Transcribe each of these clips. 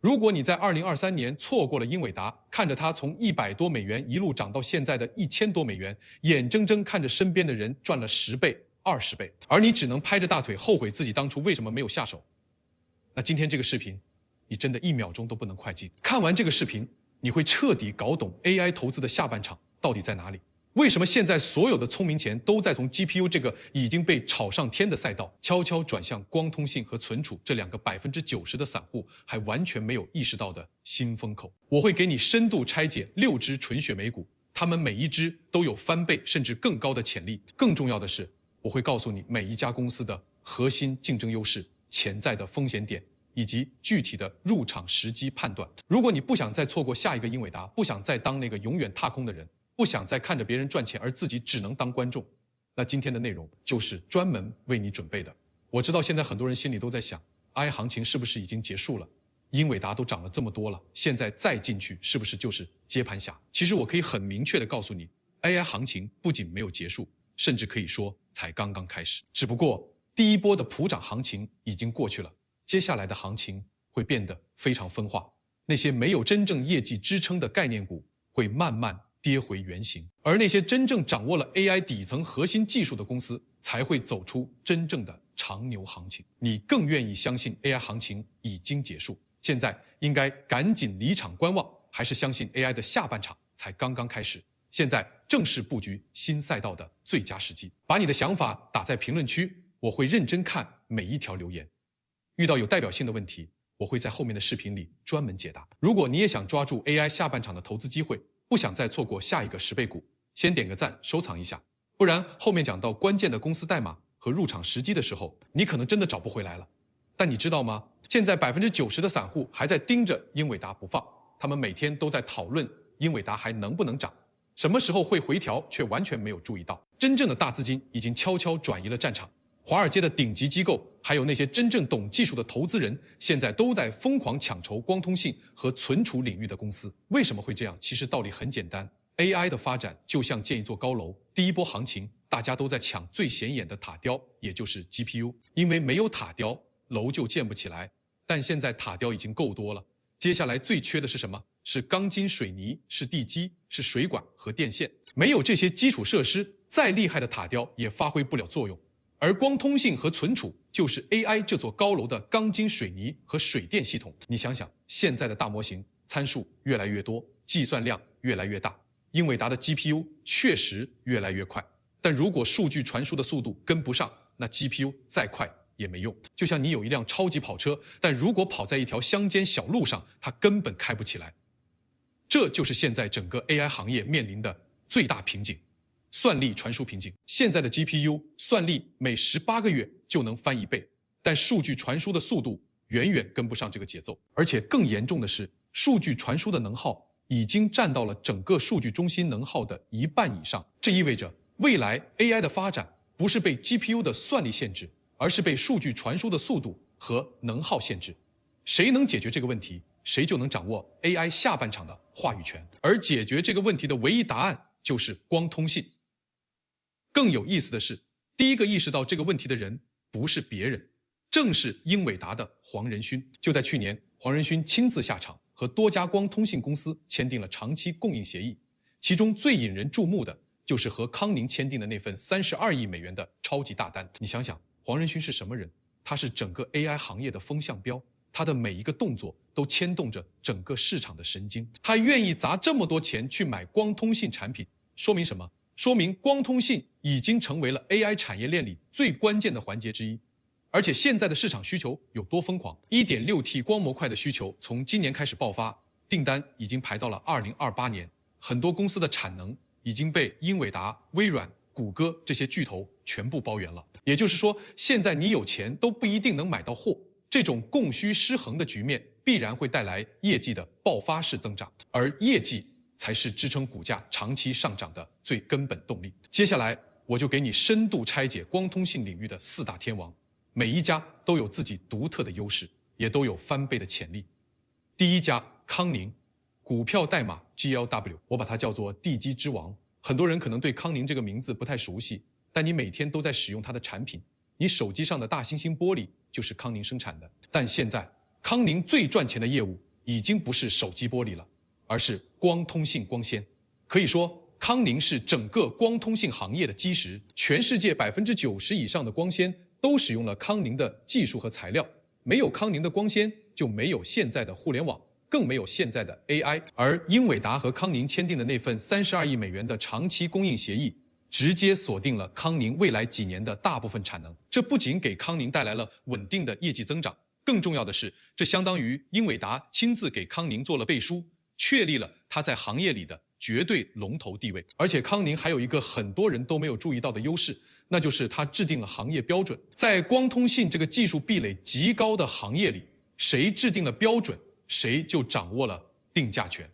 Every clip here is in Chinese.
如果你在2023年错过了英伟达，看着它从100多美元一路涨到现在的1000多美元，眼睁睁看着身边的人赚了10倍、20倍，而你只能拍着大腿后悔自己当初为什么没有下手，那今天这个视频，你真的1秒钟都不能快进。看完这个视频，你会彻底搞懂 AI 投资的下半场到底在哪里。为什么现在所有的聪明钱都在从 GPU 这个已经被炒上天的赛道，悄悄转向光通信和存储这两个90%的散户还完全没有意识到的新风口？我会给你深度拆解6只纯血美股，它们每一只都有翻倍甚至更高的潜力。更重要的是，我会告诉你每一家公司的核心竞争优势、潜在的风险点以及具体的入场时机判断。如果你不想再错过下一个英伟达，不想再当那个永远踏空的人，不想再看着别人赚钱而自己只能当观众，那今天的内容就是专门为你准备的。我知道现在很多人心里都在想 ，AI 行情是不是已经结束了？英伟达都涨了这么多了，现在再进去是不是就是接盘侠？其实我可以很明确的告诉你 ，AI 行情不仅没有结束，甚至可以说才刚刚开始。只不过第一波的普涨行情已经过去了，接下来的行情会变得非常分化，那些没有真正业绩支撑的概念股会慢慢跌回原形，而那些真正掌握了 AI 底层核心技术的公司才会走出真正的长牛行情。你更愿意相信 AI 行情已经结束，现在应该赶紧离场观望，还是相信 AI 的下半场才刚刚开始？现在正是布局新赛道的最佳时机。把你的想法打在评论区，我会认真看每一条留言。遇到有代表性的问题，我会在后面的视频里专门解答。如果你也想抓住 AI 下半场的投资机会，不想再错过下一个10倍股，先点个赞收藏一下，不然后面讲到关键的公司代码和入场时机的时候，你可能真的找不回来了。但你知道吗？现在90%的散户还在盯着英伟达不放，他们每天都在讨论英伟达还能不能涨，什么时候会回调，却完全没有注意到，真正的大资金已经悄悄转移了战场。华尔街的顶级机构，还有那些真正懂技术的投资人，现在都在疯狂抢筹光通信和存储领域的公司。为什么会这样？其实道理很简单 ，AI 的发展就像建一座高楼，第一波行情大家都在抢最显眼的塔雕，也就是 GPU， 因为没有塔雕，楼就建不起来。但现在塔雕已经够多了，接下来最缺的是什么？是钢筋水泥，是地基，是水管和电线。没有这些基础设施，再厉害的塔雕也发挥不了作用。而光通信和存储就是 AI 这座高楼的钢筋水泥和水电系统。你想想，现在的大模型参数越来越多，计算量越来越大，英伟达的 GPU 确实越来越快，但如果数据传输的速度跟不上，那 GPU 再快也没用。就像你有一辆超级跑车，但如果跑在一条乡间小路上，它根本开不起来。这就是现在整个 AI 行业面临的最大瓶颈。算力传输瓶颈。现在的 GPU 算力每18个月就能翻1倍，但数据传输的速度远远跟不上这个节奏。而且更严重的是，数据传输的能耗已经占到了整个数据中心能耗的1半以上。这意味着未来 AI 的发展不是被 GPU 的算力限制，而是被数据传输的速度和能耗限制。谁能解决这个问题，谁就能掌握 AI 下半场的话语权。而解决这个问题的唯一答案就是光通信。更有意思的是，第一个意识到这个问题的人不是别人，正是英伟达的黄仁勋。就在去年，黄仁勋亲自下场，和多家光通信公司签订了长期供应协议，其中最引人注目的就是和康宁签订的那份32亿美元的超级大单。你想想，黄仁勋是什么人？他是整个 AI 行业的风向标，他的每一个动作都牵动着整个市场的神经。他愿意砸这么多钱去买光通信产品，说明什么？说明光通信已经成为了 AI 产业链里最关键的环节之一。而且现在的市场需求有多疯狂 1.6T 光模块的需求从今年开始爆发，订单已经排到了2028年，很多公司的产能已经被英伟达、微软、谷歌这些巨头全部包圆了。也就是说，现在你有钱都不一定能买到货，这种供需失衡的局面必然会带来业绩的爆发式增长，而业绩才是支撑股价长期上涨的最根本动力。接下来我就给你深度拆解光通信领域的4大天王，每一家都有自己独特的优势，也都有翻倍的潜力。第一家康宁，股票代码 GLW， 我把它叫做地基之王。很多人可能对康宁这个名字不太熟悉，但你每天都在使用它的产品，你手机上的大猩猩玻璃就是康宁生产的。但现在康宁最赚钱的业务已经不是手机玻璃了，而是光通信光纤。可以说，康宁是整个光通信行业的基石，全世界90%以上的光纤都使用了康宁的技术和材料。没有康宁的光纤，就没有现在的互联网，更没有现在的 AI。而英伟达和康宁签订的那份32亿美元的长期供应协议，直接锁定了康宁未来几年的大部分产能。这不仅给康宁带来了稳定的业绩增长，更重要的是，这相当于英伟达亲自给康宁做了背书，确立了它在行业里的绝对龙头地位。而且康宁还有一个很多人都没有注意到的优势，那就是它制定了行业标准。在光通信这个技术壁垒极高的行业里，谁制定了标准，谁就掌握了定价权。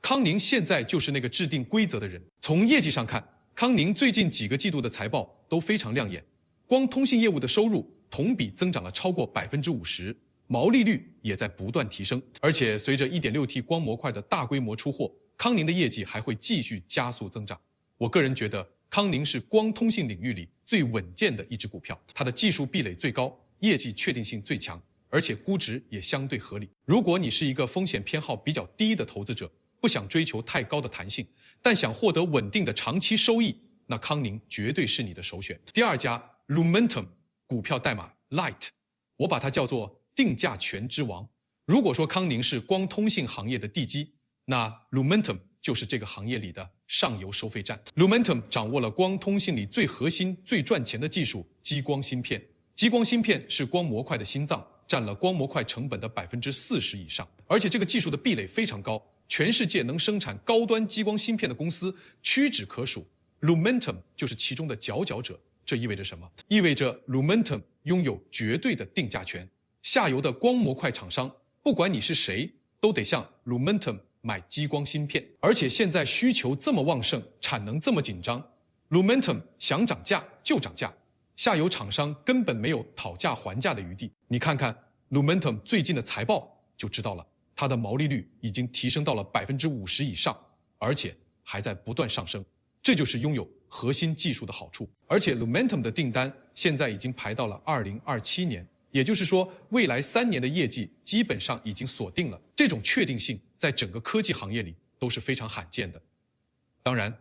康宁现在就是那个制定规则的人。从业绩上看，康宁最近几个季度的财报都非常亮眼，光通信业务的收入同比增长了超过50%，毛利率也在不断提升。而且随着 1.6T 光模块的大规模出货，康宁的业绩还会继续加速增长。我个人觉得康宁是光通信领域里最稳健的一只股票，它的技术壁垒最高，业绩确定性最强，而且估值也相对合理。如果你是一个风险偏好比较低的投资者，不想追求太高的弹性，但想获得稳定的长期收益，那康宁绝对是你的首选。第二家 Lumentum， 股票代码 Light， 我把它叫做定价权之王。如果说康宁是光通信行业的地基，那 Lumentum 就是这个行业里的上游收费站。Lumentum 掌握了光通信里最核心、最赚钱的技术——激光芯片。激光芯片是光模块的心脏，占了光模块成本的40%以上。而且这个技术的壁垒非常高，全世界能生产高端激光芯片的公司屈指可数。Lumentum 就是其中的佼佼者。这意味着什么？意味着 Lumentum 拥有绝对的定价权。下游的光模块厂商，不管你是谁，都得向 Lumentum 买激光芯片。而且现在需求这么旺盛，产能这么紧张， Lumentum 想涨价就涨价，下游厂商根本没有讨价还价的余地。你看看 Lumentum 最近的财报就知道了，它的毛利率已经提升到了50%以上，而且还在不断上升。这就是拥有核心技术的好处。而且 Lumentum 的订单现在已经排到了2027年，也就是说未来3年的业绩基本上已经锁定了。这种确定性在整个科技行业里都是非常罕见的。当然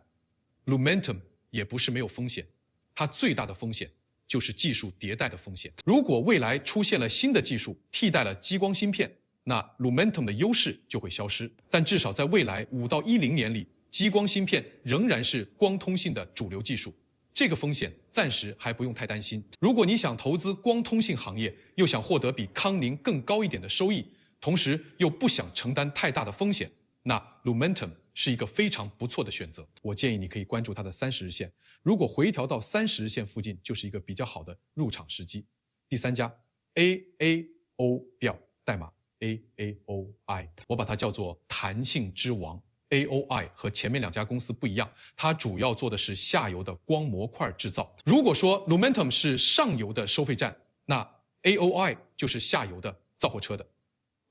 Lumentum 也不是没有风险，它最大的风险就是技术迭代的风险。如果未来出现了新的技术替代了激光芯片，那 Lumentum 的优势就会消失。但至少在未来5到10年里，激光芯片仍然是光通信的主流技术，这个风险暂时还不用太担心。如果你想投资光通信行业，又想获得比康宁更高一点的收益，同时又不想承担太大的风险，那 Lumentum 是一个非常不错的选择。我建议你可以关注它的30日线，如果回调到30日线附近，就是一个比较好的入场时机。第三家 AAO 表代码 AAOI， 我把它叫做弹性之王。AOI 和前面2家公司不一样，它主要做的是下游的光模块制造。如果说 Lumentum 是上游的收费站，那 AOI 就是下游的造货车的。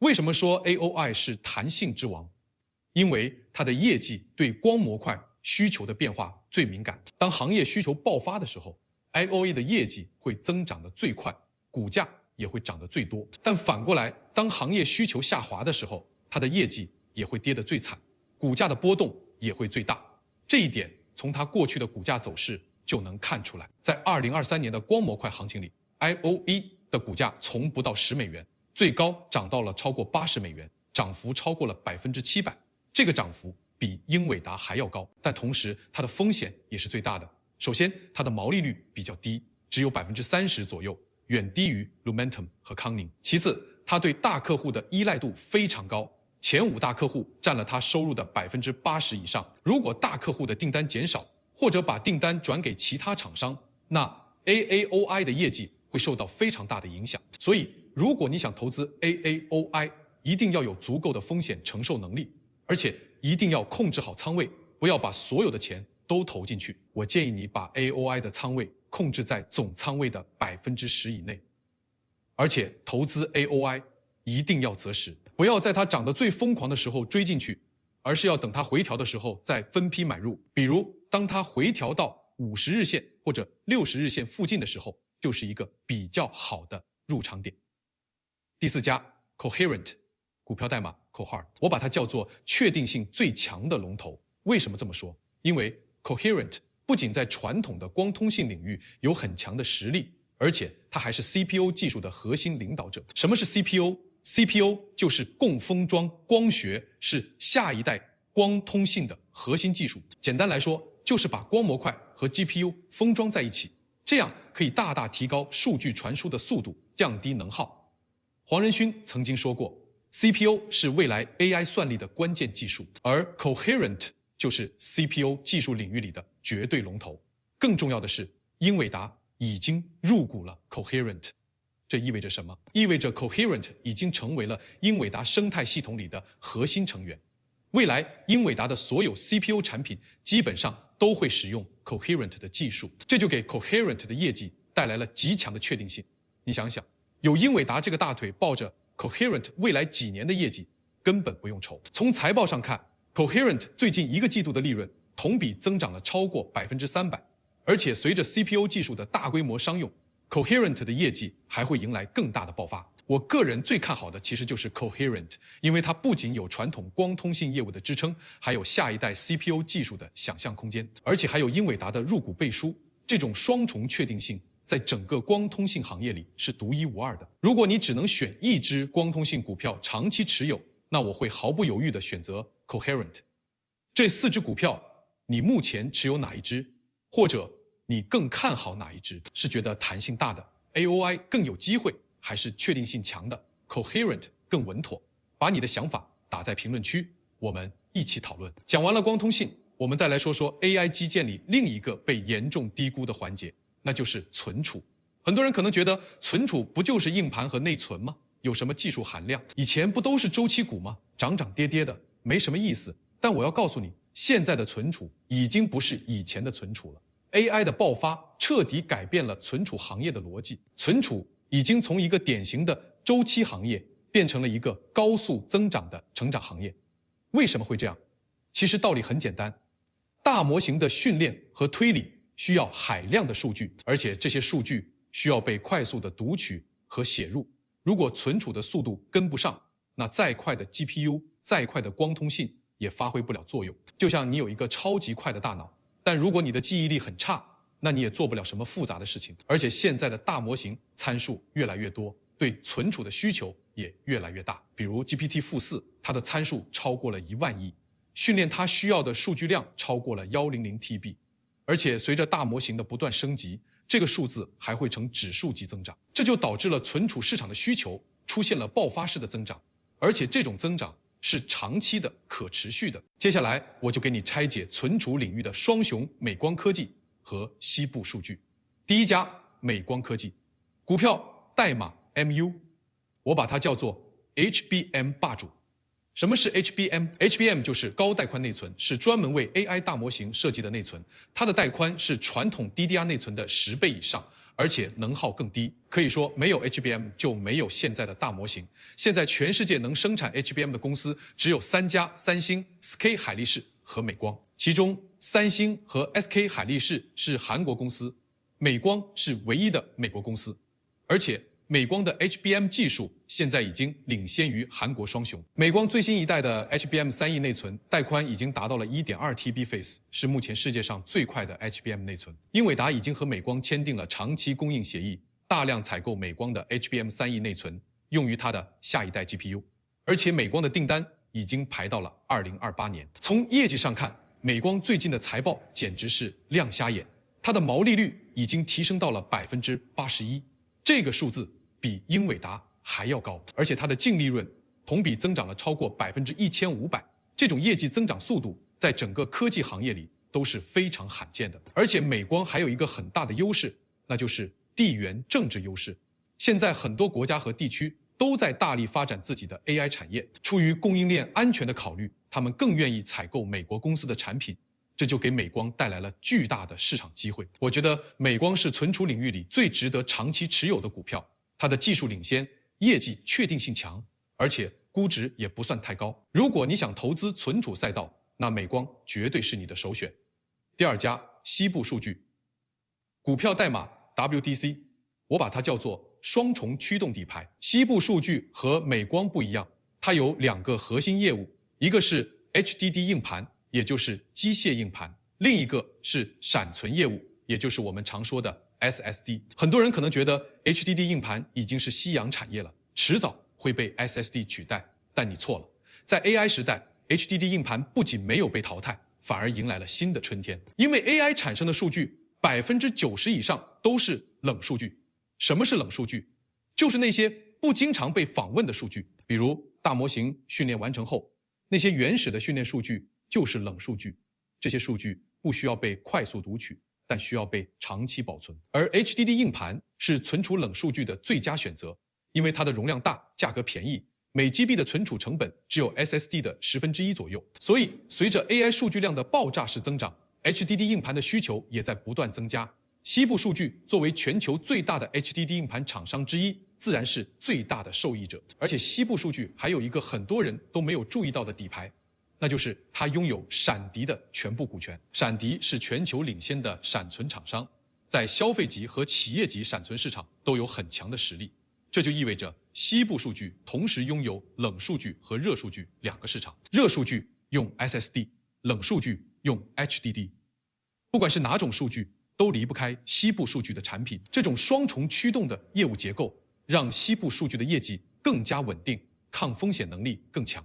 为什么说 AOI 是弹性之王？因为它的业绩对光模块需求的变化最敏感。当行业需求爆发的时候， AOI 的业绩会增长得最快，股价也会涨得最多。但反过来，当行业需求下滑的时候，它的业绩也会跌得最惨，股价的波动也会最大。这一点从它过去的股价走势就能看出来。在2023年的光模块行情里， IOE 的股价从不到10美元，最高涨到了超过80美元，涨幅超过了700%。这个涨幅比英伟达还要高，但同时它的风险也是最大的。首先，它的毛利率比较低，只有30%左右，远低于 Lumentum 和康宁。其次，它对大客户的依赖度非常高，前5大客户占了它收入的80%以上。如果大客户的订单减少，或者把订单转给其他厂商，那 AAOI 的业绩会受到非常大的影响。所以，如果你想投资 AAOI， 一定要有足够的风险承受能力，而且一定要控制好仓位，不要把所有的钱都投进去。我建议你把 AOI 的仓位控制在总仓位的10%以内，而且投资 AOI 一定要择时，不要在它涨得最疯狂的时候追进去，而是要等它回调的时候再分批买入。比如当它回调到50日线或者60日线附近的时候，就是一个比较好的入场点。第4家 Coherent 股票代码 Cohort， 我把它叫做确定性最强的龙头。为什么这么说？因为 Coherent 不仅在传统的光通信领域有很强的实力，而且它还是 CPO 技术的核心领导者。什么是 CPO？CPO 就是共封装光学，是下一代光通信的核心技术。简单来说，就是把光模块和 GPU 封装在一起，这样可以大大提高数据传输的速度，降低能耗。黄仁勋曾经说过 ，CPU 是未来 AI 算力的关键技术，而 Coherent 就是 CPU 技术领域里的绝对龙头。更重要的是，英伟达已经入股了 Coherent。这意味着什么？意味着 Coherent 已经成为了英伟达生态系统里的核心成员。未来，英伟达的所有 CPU 产品基本上都会使用 Coherent 的技术，这就给 Coherent 的业绩带来了极强的确定性。你想想，有英伟达这个大腿抱着 Coherent 未来几年的业绩，根本不用愁。从财报上看， Coherent 最近1个季度的利润同比增长了超过300%，而且随着 CPU 技术的大规模商用， Coherent 的业绩还会迎来更大的爆发。我个人最看好的其实就是 Coherent， 因为它不仅有传统光通信业务的支撑，还有下一代 CPU 技术的想象空间，而且还有英伟达的入股背书，这种双重确定性在整个光通信行业里是独一无二的。如果你只能选一只光通信股票长期持有，那我会毫不犹豫地选择 Coherent。这4只股票，你目前持有哪一只？或者你更看好哪一只？是觉得弹性大的 AOI 更有机会，还是确定性强的 Coherent 更稳妥？把你的想法打在评论区，我们一起讨论。讲完了光通信，我们再来说说 AI 基建里另一个被严重低估的环节，那就是存储。很多人可能觉得存储不就是硬盘和内存吗？有什么技术含量？以前不都是周期股吗？涨涨跌跌的，没什么意思。但我要告诉你，现在的存储已经不是以前的存储了。AI 的爆发彻底改变了存储行业的逻辑，存储已经从一个典型的周期行业变成了一个高速增长的成长行业。为什么会这样？其实道理很简单，大模型的训练和推理需要海量的数据，而且这些数据需要被快速的读取和写入。如果存储的速度跟不上，那再快的 GPU， 再快的光通信也发挥不了作用。就像你有一个超级快的大脑，但如果你的记忆力很差，那你也做不了什么复杂的事情。而且现在的大模型参数越来越多，对存储的需求也越来越大。比如 GPT-4， 它的参数超过了1万亿，训练它需要的数据量超过了100 TB。而且随着大模型的不断升级，这个数字还会呈指数级增长，这就导致了存储市场的需求出现了爆发式的增长，而且这种增长是长期的、可持续的。接下来我就给你拆解存储领域的双雄美光科技和西部数据。第一家美光科技，股票代码 MU， 我把它叫做 HBM 霸主。什么是 HBM？HBM 就是高带宽内存，是专门为 AI 大模型设计的内存。它的带宽是传统 DDR 内存的10倍以上，而且能耗更低。可以说，没有 HBM 就没有现在的大模型。现在全世界能生产 HBM 的公司只有3家：三星、SK 海力士和美光。其中，三星和 SK 海力士是韩国公司，美光是唯一的美国公司，而且美光的 HBM 技术现在已经领先于韩国双雄。美光最新一代的 HBM 3E 内存带宽已经达到了 1.2 TB/s， 是目前世界上最快的 HBM 内存。英伟达已经和美光签订了长期供应协议，大量采购美光的 HBM 3E 内存，用于它的下一代 GPU。而且美光的订单已经排到了2028年。从业绩上看，美光最近的财报简直是亮瞎眼，它的毛利率已经提升到了81%，这个数字比英伟达还要高，而且它的净利润同比增长了超过1500%，这种业绩增长速度在整个科技行业里都是非常罕见的。而且美光还有一个很大的优势，那就是地缘政治优势。现在很多国家和地区都在大力发展自己的 AI 产业，出于供应链安全的考虑，他们更愿意采购美国公司的产品，这就给美光带来了巨大的市场机会。我觉得美光是存储领域里最值得长期持有的股票，它的技术领先，业绩确定性强，而且估值也不算太高。如果你想投资存储赛道，那美光绝对是你的首选。第二家西部数据，股票代码 WDC， 我把它叫做双重驱动底牌。西部数据和美光不一样，它有2个核心业务，一个是 HDD 硬盘，也就是机械硬盘，另一个是闪存业务，也就是我们常说的 SSD。很多人可能觉得 HDD 硬盘已经是夕阳产业了，迟早会被 SSD 取代，但你错了。在 AI 时代， HDD 硬盘不仅没有被淘汰，反而迎来了新的春天。因为 AI 产生的数据90%以上都是冷数据。什么是冷数据？就是那些不经常被访问的数据，比如大模型训练完成后，那些原始的训练数据就是冷数据。这些数据不需要被快速读取，但需要被长期保存。而 HDD 硬盘是存储冷数据的最佳选择，因为它的容量大，价格便宜，每 GB 的存储成本只有 SSD 的1/10左右。所以随着 AI 数据量的爆炸式增长， HDD 硬盘的需求也在不断增加。西部数据作为全球最大的 HDD 硬盘厂商之一，自然是最大的受益者。而且西部数据还有一个很多人都没有注意到的底牌，那就是它拥有闪迪的全部股权。闪迪是全球领先的闪存厂商，在消费级和企业级闪存市场都有很强的实力。这就意味着西部数据同时拥有冷数据和热数据2个市场。热数据用 SSD， 冷数据用 HDD。不管是哪种数据，都离不开西部数据的产品。这种双重驱动的业务结构，让西部数据的业绩更加稳定，抗风险能力更强。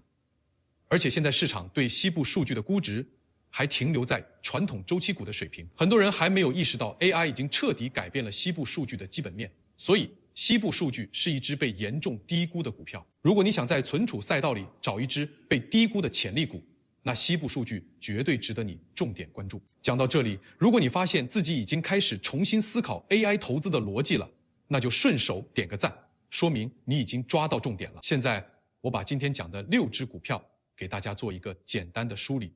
而且现在市场对西部数据的估值还停留在传统周期股的水平，很多人还没有意识到 AI 已经彻底改变了西部数据的基本面。所以西部数据是一只被严重低估的股票。如果你想在存储赛道里找一只被低估的潜力股，那西部数据绝对值得你重点关注。讲到这里，如果你发现自己已经开始重新思考 AI 投资的逻辑了，那就顺手点个赞，说明你已经抓到重点了。现在我把今天讲的6只股票给大家做一个简单的梳理。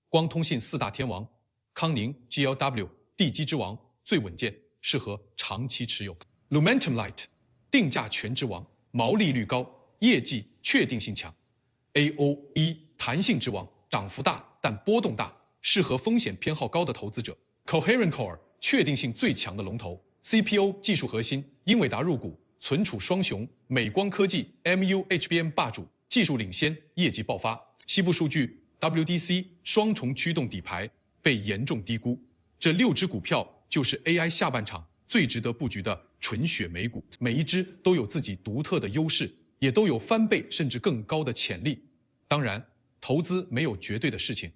光通信4大天王，康宁、GLW、地基之王最稳健，适合长期持有。Lumentum Light， 定价权之王，毛利率高，业绩确定性强。AOE， 弹性之王，涨幅大但波动大，适合风险偏好高的投资者。Coherent Core， 确定性最强的龙头。CPU 技术核心，英伟达入股，存储双雄，美光科技 MU-HBM 霸主，技术领先，业绩爆发。西部数据 WDC 双重驱动底牌被严重低估。这6只股票就是 AI 下半场最值得布局的纯血美股，每一只都有自己独特的优势，也都有翻倍甚至更高的潜力。当然，投资没有绝对的事情，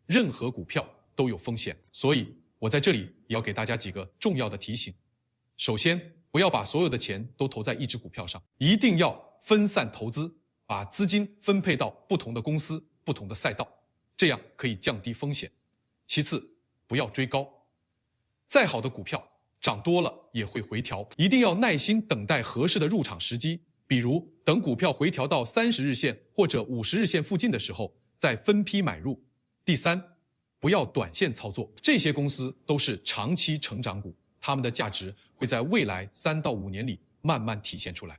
任何股票都有风险，所以我在这里也要给大家几个重要的提醒。首先，不要把所有的钱都投在一只股票上，一定要分散投资，把资金分配到不同的公司、不同的赛道，这样可以降低风险。其次，不要追高，再好的股票涨多了也会回调，一定要耐心等待合适的入场时机，比如等股票回调到30日线或者50日线附近的时候，再分批买入。第三，不要短线操作，这些公司都是长期成长股，它们的价值会在未来3到5年里慢慢体现出来。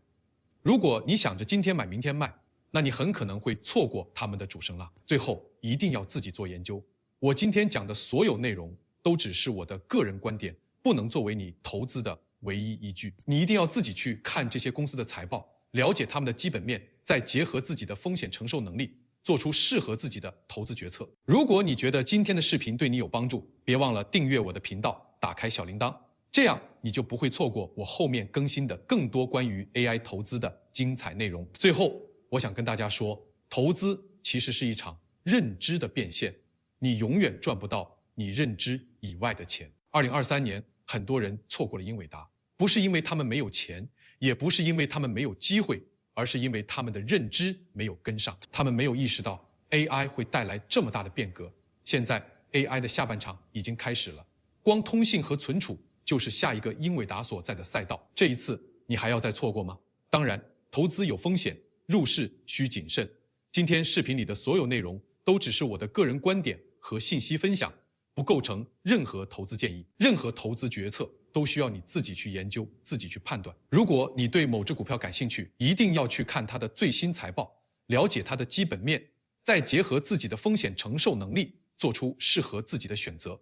如果你想着今天买明天卖，那你很可能会错过它们的主升浪。最后，一定要自己做研究。我今天讲的所有内容都只是我的个人观点，不能作为你投资的唯一依据。你一定要自己去看这些公司的财报，了解他们的基本面，再结合自己的风险承受能力，做出适合自己的投资决策。如果你觉得今天的视频对你有帮助，别忘了订阅我的频道，打开小铃铛，这样你就不会错过我后面更新的更多关于 AI 投资的精彩内容。最后，我想跟大家说，投资其实是一场认知的变现，你永远赚不到你认知以外的钱。2023年，很多人错过了英伟达，不是因为他们没有钱，也不是因为他们没有机会，而是因为他们的认知没有跟上，他们没有意识到 AI 会带来这么大的变革。现在 AI 的下半场已经开始了，光通信和存储就是下一个英伟达所在的赛道。这一次你还要再错过吗？当然，投资有风险，入市需谨慎。今天视频里的所有内容都只是我的个人观点和信息分享，不构成任何投资建议。任何投资决策都需要你自己去研究，自己去判断。如果你对某只股票感兴趣，一定要去看它的最新财报，了解它的基本面，再结合自己的风险承受能力，做出适合自己的选择。